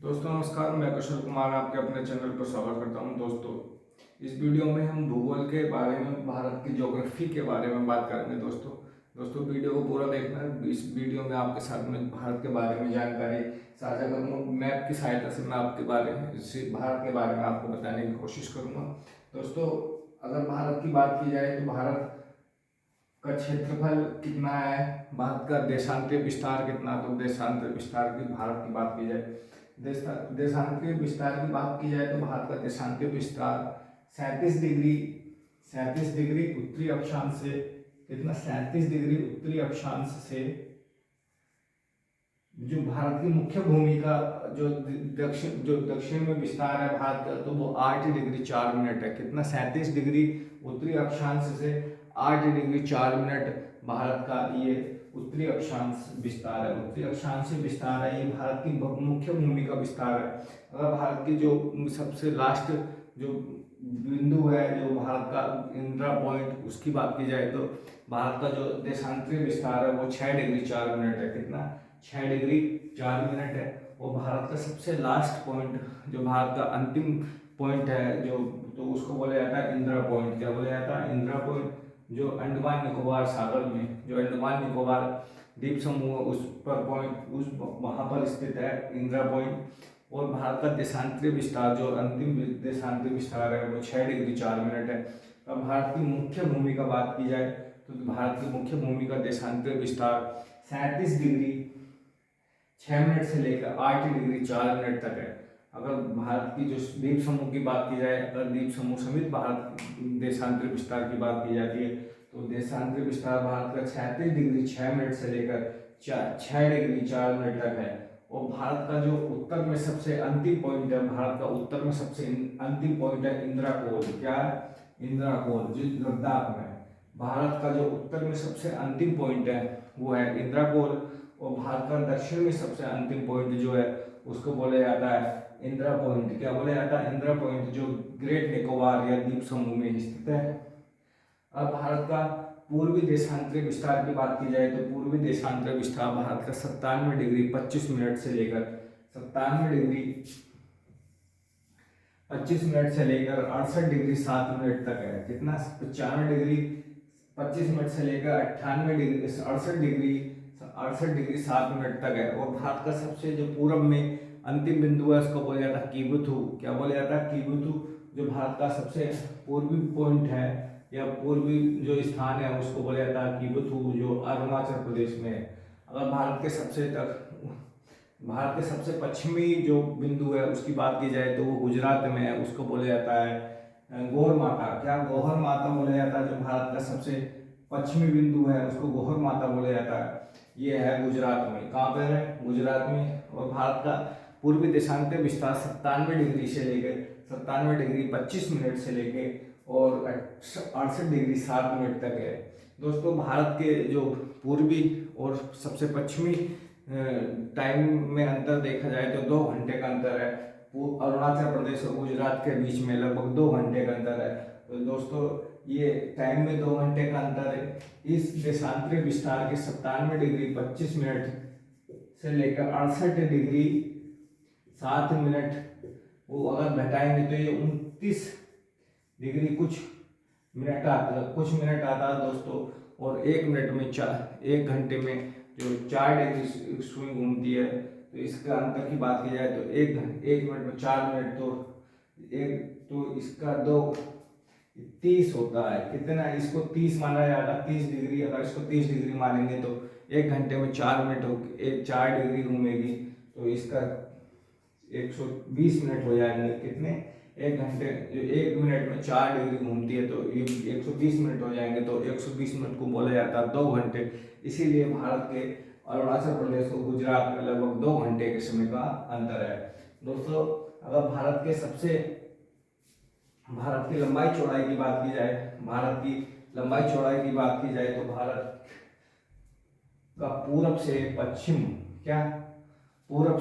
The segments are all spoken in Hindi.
दोस्तों नमस्कार, मैं कुशल कुमार आपके अपने चैनल पर स्वागत करता हूं। दोस्तों इस वीडियो में हम भूगोल के बारे में, भारत की ज्योग्राफी के बारे में बात करेंगे। दोस्तों वीडियो को पूरा देखना है। इस वीडियो में आपके साथ में भारत के बारे में जानकारी साझा करूँगा। मैप की सहायता से मैं आपके बारे में, भारत के बारे में आपको बताने की कोशिश करूँगा। दोस्तों अगर भारत की बात की जाए तो भारत का क्षेत्रफल कितना है, भारत का देशांतरीय विस्तार कितना, तो देशांतरीय विस्तार की भारत की बात की जाए, देशांतरीय विस्तार की बात की जाए तो भारत का देशांतरीय विस्तार 37 डिग्री उत्तरी अक्षांश से कितना, 37 डिग्री उत्तरी अक्षांश से, जो भारत की मुख्य भूमि का जो दक्षिण में विस्तार है भारत का, तो वो 8 डिग्री 4 मिनट है। कितना, 37 डिग्री उत्तरी अक्षांश से 8 डिग्री 4 मिनट भारत का ये उत्तरी अक्षांश विस्तार है। उत्तरी अक्षांश विस्तार है, ये भारत की मुख्य भूमि का विस्तार है। अगर भारत की जो सबसे लास्ट जो बिंदु है, जो भारत का इंदिरा पॉइंट, उसकी बात की जाए तो भारत का जो देशांतरीय विस्तार है वो 6 डिग्री 4 मिनट है। कितना, 6 डिग्री 4 मिनट है। और भारत का सबसे लास्ट पॉइंट, जो भारत का अंतिम पॉइंट है, जो तो उसको बोला जाता है इंदिरा पॉइंट। क्या बोला जाता है? इंदिरा पॉइंट, जो अंडमान निकोबार सागर में, जो अंडमान निकोबार द्वीप समूह उस पर पॉइंट, उस वहाँ पर स्थित है इंदिरा पॉइंट। और भारत का देशांतरीय विस्तार, जो अंतिम देशांतरीय विस्तार है, वो 6 डिग्री 4 मिनट है। अब भारत की मुख्य भूमि का बात की जाए तो भारत की मुख्य भूमि का देशांतरीय विस्तार 37 डिग्री 6 मिनट से लेकर 8 डिग्री 4 मिनट तक है। अगर भारत की जो द्वीप समूह की बात की जाए, अगर द्वीप समूह समेत भारत देशांतरीय विस्तार की बात की जाती है तो देशांतरीय विस्तार भारत का 36 डिग्री 6 मिनट से लेकर 6 डिग्री 4 मिनट तक है। और भारत का जो उत्तर में सबसे अंतिम पॉइंट है, भारत का उत्तर में सबसे अंतिम पॉइंट है इंदिरा कोल। क्या है? इंदिरा कोल, जो लद्दाख में। भारत का जो उत्तर में सबसे अंतिम पॉइंट है वो है इंदिरा कोल। और भारत का दक्षिण में सबसे अंतिम पॉइंट जो है उसको बोला जाता है इंदिरा पॉइंट। क्या बोला जाता है? इंदिरा पॉइंट, जो ग्रेट निकोबार या द्वीप समूह में स्थित है। अब भारत का पूर्वी देशांतरीय विस्तार की बात की जाए तो पूर्वी देशांतरीय विस्तार भारत का 97 डिग्री 25 मिनट से लेकर 97 डिग्री 25 मिनट से लेकर 68 डिग्री 7 मिनट तक है। कितना? 95 डिग्री 25 मिनट से लेकर 68 डिग्री 7 मिनट तक है। और भारत का सबसे जो पूर्व में अंतिम बिंदु है उसको बोला जाता है कीबुथु। क्या बोला जाता है? कीबुथु, जो भारत का सबसे पूर्वी पॉइंट है या पूर्वी जो स्थान है उसको बोला जाता है कीबुथु, जो अरुणाचल प्रदेश में है। अगर भारत के सबसे पश्चिमी जो बिंदु है उसकी बात की जाए तो वो गुजरात में है, उसको बोला जाता है गौर माता। क्या? गौहर माता बोला जाता है। जो भारत का सबसे पश्चिमी बिंदु है उसको गौहर माता बोला जाता है। ये है गुजरात में। कहाँ पर है? गुजरात में। और भारत का पूर्वी देशांतरीय विस्तार 97 डिग्री 25 मिनट से लेके और 68 डिग्री 7 मिनट तक है। दोस्तों भारत के जो पूर्वी और सबसे पश्चिमी टाइम में अंतर देखा जाए तो 2 घंटे का अंतर है। अरुणाचल प्रदेश और गुजरात के बीच में लगभग 2 घंटे का अंतर है। तो दोस्तों ये टाइम में 2 घंटे का अंतर है। इस देशांतरीय विस्तार के 97 डिग्री 25 मिनट से लेकर 68 डिग्री 7 मिनट वो अगर घटाएंगे तो ये 29 डिग्री कुछ मिनट आता है दोस्तों। और 1 मिनट में 1 घंटे में जो 4 डिग्री सुई घूमती है। तो इसका अंतर की बात की जाए तो 1 मिनट में 4 मिनट, तो इसका 30 होता है। कितना? इसको 30 माना जाता है, 30 डिग्री। अगर इसको 30 डिग्री मानेंगे तो 1 घंटे में 4 मिनट हो, 4 डिग्री घूमेगी, तो इसका 120 मिनट हो जाएंगे। कितने? 1 घंटे, जो 1 मिनट में 4 डिग्री घूमती है तो 120 मिनट हो जाएंगे। तो 120 मिनट को बोला जाता है 2 घंटे। इसीलिए भारत के अरुणाचल प्रदेश और गुजरात में लगभग 2 घंटे के समय का अंतर है। दोस्तों अगर भारत की लंबाई चौड़ाई की बात की जाए, तो भारत का पूरब से पश्चिम, क्या? पूरब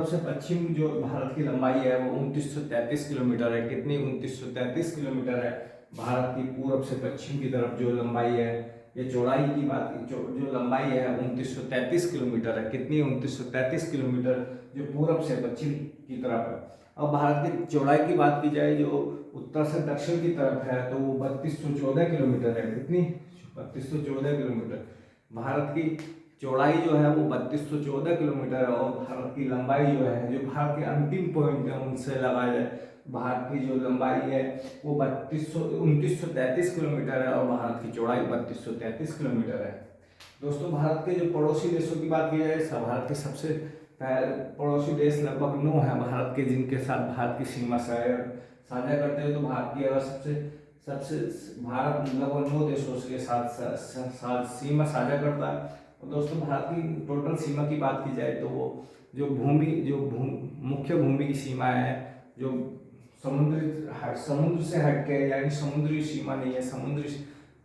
से पश्चिम जो भारत की लंबाई है वो 2933 किलोमीटर है। कितनी? 2933 किलोमीटर है भारत की पूरब से पश्चिम की तरफ जो लंबाई है। ये चौड़ाई की बात जो लंबाई है 2933 किलोमीटर है। कितनी? 2933 किलोमीटर, जो पूरब से पश्चिम की तरफ है। अब भारत की चौड़ाई की बात की जाए जो उत्तर से दक्षिण की तरफ है तो वो 3214 किलोमीटर है। कितनी? 3214 किलोमीटर। भारत की चौड़ाई जो है वो 3214 किलोमीटर है, और भारत की लंबाई जो है, जो भारत के अंतिम पॉइंट है उनसे लगाया जाए, भारत की जो लंबाई है वो 2933 किलोमीटर है, और भारत की चौड़ाई 3233 किलोमीटर है। दोस्तों, भारत के जो पड़ोसी देशों की बात की जाए, भारत के सबसे पहले पड़ोसी देश लगभग 9 है भारत के, जिनके साथ भारत की सीमा साझा करते हैं। तो भारत की अगर सबसे सबसे भारत लगभग 9 देशों के साथ सीमा साझा करता है। और दोस्तों, भारत की टोटल सीमा की बात की जाए तो वो जो मुख्य भूमि की सीमा है, जो समुद्र से हटके, यानी समुद्री सीमा नहीं है,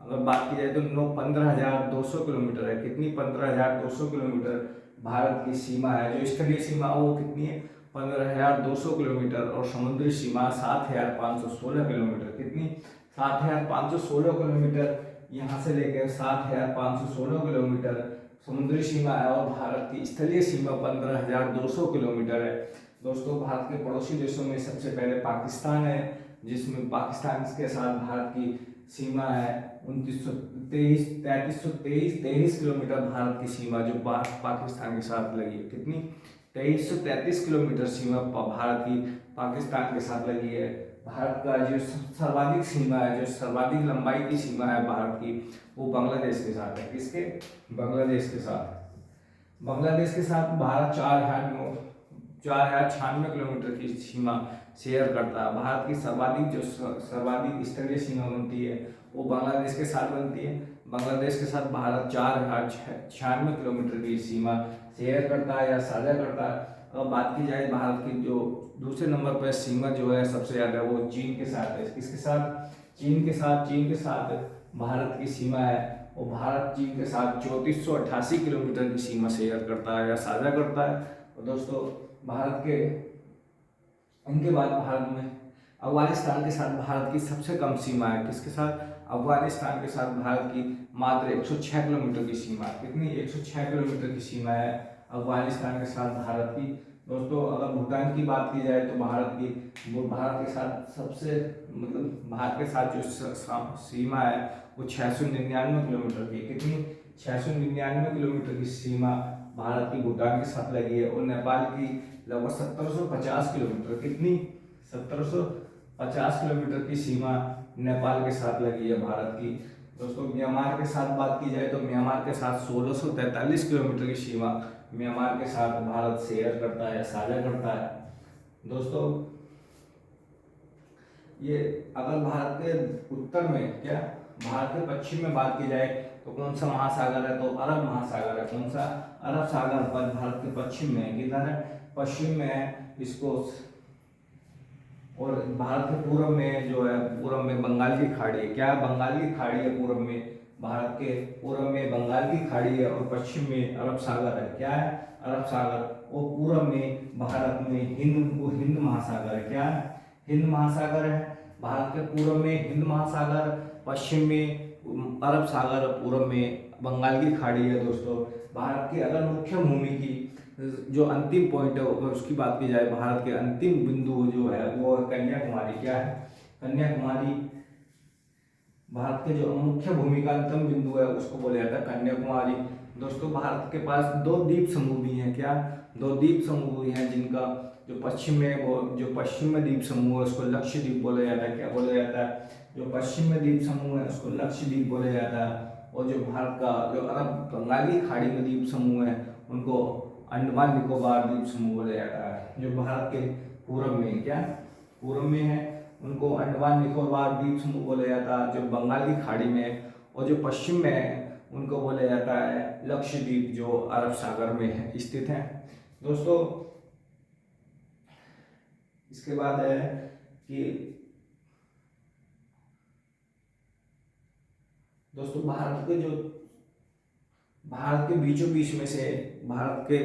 अगर बात की जाए तो 15,200 किलोमीटर है। कितनी? 15,200 किलोमीटर भारत की सीमा है। जो स्थलीय सीमा वो कितनी है? 15,200 किलोमीटर, और समुद्री सीमा 7,516 किलोमीटर। कितनी? 7,516 किलोमीटर यहाँ से लेकर 7,516 किलोमीटर समुद्री सीमा है, और भारत की स्थलीय सीमा 15,200 किलोमीटर है। दोस्तों, भारत के पड़ोसी देशों में सबसे पहले पाकिस्तान है, जिसमें पाकिस्तान के साथ भारत की सीमा है 33 किलोमीटर। भारत की सीमा जो पाकिस्तान के साथ लगी है। कितनी? 2333 किलोमीटर सीमा भारत की पाकिस्तान के साथ लगी है। भारत का जो सर्वाधिक सीमा है, जो सर्वाधिक लंबाई की सीमा है भारत की, वो बांग्लादेश के साथ है। किसके? बांग्लादेश के साथ। बांग्लादेश के साथ भारत 4,096 किलोमीटर की सीमा शेयर करता है। भारत की सर्वाधिक स्थलीय सीमा बनती है वो बांग्लादेश के साथ बनती है। बांग्लादेश के साथ भारत 4,096 किलोमीटर की सीमा शेयर करता है या साझा करता है। अब बात की जाए भारत की जो दूसरे नंबर पर सीमा जो है सबसे ज़्यादा वो चीन के साथ है। किसके साथ? चीन के साथ भारत की सीमा है, और भारत चीन के साथ 3488 किलोमीटर की सीमा शेयर करता है या साझा करता है। और दोस्तों, भारत के इनके बाद भारत में अफगानिस्तान के साथ भारत की सबसे कम सीमा है। किसके साथ? अफगानिस्तान के साथ भारत की मात्र 106 किलोमीटर की सीमा है। कितनी? 106 किलोमीटर की सीमा है अफगानिस्तान के साथ भारत की। दोस्तों, अगर भूटान की बात की जाए तो भारत के साथ सबसे भारत के साथ जो सीमा है वो 699 किलोमीटर की। कितनी? 699 किलोमीटर की सीमा भारत की भूटान के साथ लगी है। और नेपाल की लगभग 1750 किलोमीटर। कितनी? 1750 किलोमीटर की सीमा नेपाल के साथ लगी है भारत की। दोस्तों, म्यांमार के साथ बात की जाए तो म्यांमार के साथ 1643 किलोमीटर की सीमा म्यांमार के साथ भारत शेयर करता है, साझा करता है। दोस्तों, ये अगर भारत के उत्तर में क्या, भारत के पश्चिम में बात की जाए तो कौन सा महासागर है? तो अरब महासागर है। कौन सा? अरब सागर पर भारत के पश्चिम में है। किधर है? पश्चिम में है इसको। और भारत के पूर्व में जो है, पूर्व में बंगाल की खाड़ी है। क्या? बंगाल की खाड़ी है पूर्व में। भारत के पूर्व में बंगाल की खाड़ी है, और पश्चिम में अरब सागर है। क्या है? अरब सागर। और पूर्व में भारत में हिंद महासागर है। क्या है? हिंद महासागर है। भारत के पूर्व में हिंद महासागर, पश्चिम में अरब सागर, पूर्व में बंगाल की खाड़ी है। दोस्तों, भारत की अगर मुख्य भूमि की जो अंतिम पॉइंट है अगर उसकी बात की जाए, भारत के अंतिम बिंदु जो है वो है कन्याकुमारी। क्या है? कन्याकुमारी। भारत के जो मुख्य भूमि का अंतिम बिंदु है उसको बोला जाता है कन्याकुमारी। दोस्तों, भारत के पास 2 द्वीप समूह भी हैं। क्या? 2 द्वीप समूह हैं, जिनका जो पश्चिम में द्वीप समूह है उसको लक्षद्वीप बोला जाता है। क्या बोला जाता है? जो पश्चिम में द्वीप समूह है उसको लक्षद्वीप बोला जाता है। और जो भारत का जो अरब बंगाली खाड़ी में द्वीप समूह है उनको अंडमान निकोबार द्वीप समूह बोला जाता है। जो भारत के पूर्व में, क्या पूर्व में है, उनको अंडमान निकोबार द्वीप समूह बोला जाता है। जो बंगाल की खाड़ी में है, और जो पश्चिम में है उनको बोला जाता है लक्षद्वीप, जो अरब सागर में स्थित है। दोस्तों, इसके बाद है कि दोस्तों भारत के बीचों बीच में से भारत के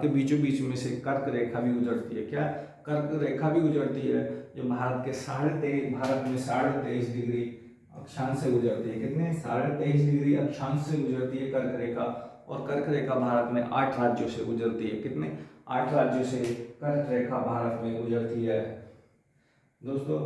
बीचों बीच में से कर्क रेखा भी गुजरती है। क्या? कर्क रेखा भी गुजरती है, जो भारत में 23.5 डिग्री अक्षांश से गुजरती है। कितने 23.5 अक्षांश से गुजरती है कर्क रेखा। और कर्क रेखा भारत में 8 राज्यों से गुजरती है। कितने 8 राज्यों से कर्क रेखा भारत में गुजरती है। दोस्तों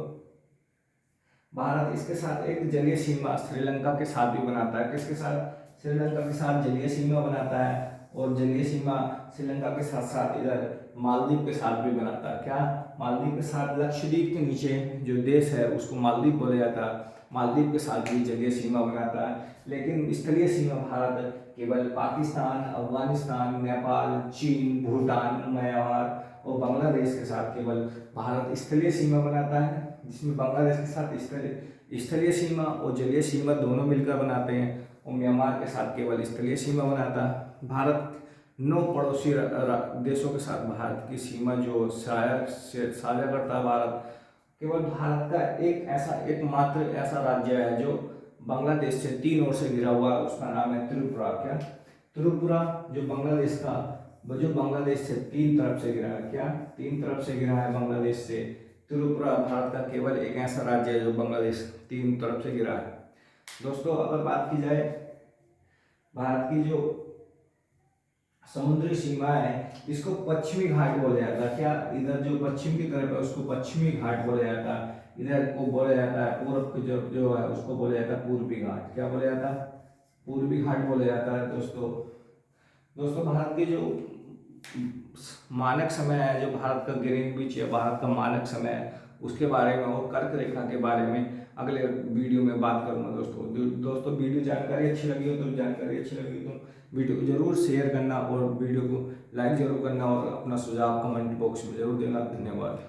भारत इसके साथ एक जलीय सीमा श्रीलंका के साथ भी बनाता है। किसके साथ? श्रीलंका के साथ जलीय सीमा बनाता है। और जलीय सीमा श्रीलंका के साथ साथ इधर मालदीव के साथ भी बनाता है। क्या? मालदीव के साथ लक्षद्वीप के नीचे जो देश है उसको मालदीव बोला जाता है। मालदीव के साथ भी जलीय सीमा बनाता है। लेकिन स्थलीय सीमा भारत केवल पाकिस्तान, अफगानिस्तान, नेपाल, चीन, भूटान, म्यांमार और बांग्लादेश के साथ केवल भारत स्थलीय सीमा बनाता है, जिसमें बांग्लादेश के साथ स्थलीय सीमा और जलीय सीमा दोनों मिलकर बनाते हैं। और म्यांमार के साथ केवल स्थलीय सीमा बनाता है। भारत 9 पड़ोसी देशों के साथ भारत की सीमा जो साझा करता है। भारत केवल भारत का एकमात्र ऐसा राज्य है जो बांग्लादेश से 3 ओर से घिरा हुआ है, उसका नाम है त्रिपुरा। क्या? त्रिपुरा जो बांग्लादेश से 3 तरफ से घिरा है। क्या? 3 तरफ से घिरा है बांग्लादेश से। त्रिपुरा भारत का केवल एक ऐसा राज्य है जो बांग्लादेश 3 तरफ से घिरा है। दोस्तों अगर बात की जाए भारत की जो समुद्री सीमा है इसको पश्चिमी घाट बोला जाता है। क्या? इधर जो पश्चिम की तरफ है उसको पश्चिमी घाट बोला जाता है। इधर को बोला जाता है पूर्व की जो है उसको बोला जाता है पूर्वी घाट। क्या बोला जाता है? पूर्वी घाट बोला जाता है। दोस्तों भारत के जो मानक समय है, जो भारत का ग्रीनविच है, भारत का मानक समय है, उसके बारे में और कर्क रेखा के बारे में अगले वीडियो में बात करूंगा। दोस्तों वीडियो जानकारी अच्छी लगी हो तो वीडियो को जरूर शेयर करना और वीडियो को लाइक जरूर करना और अपना सुझाव कमेंट बॉक्स में जरूर देना। धन्यवाद।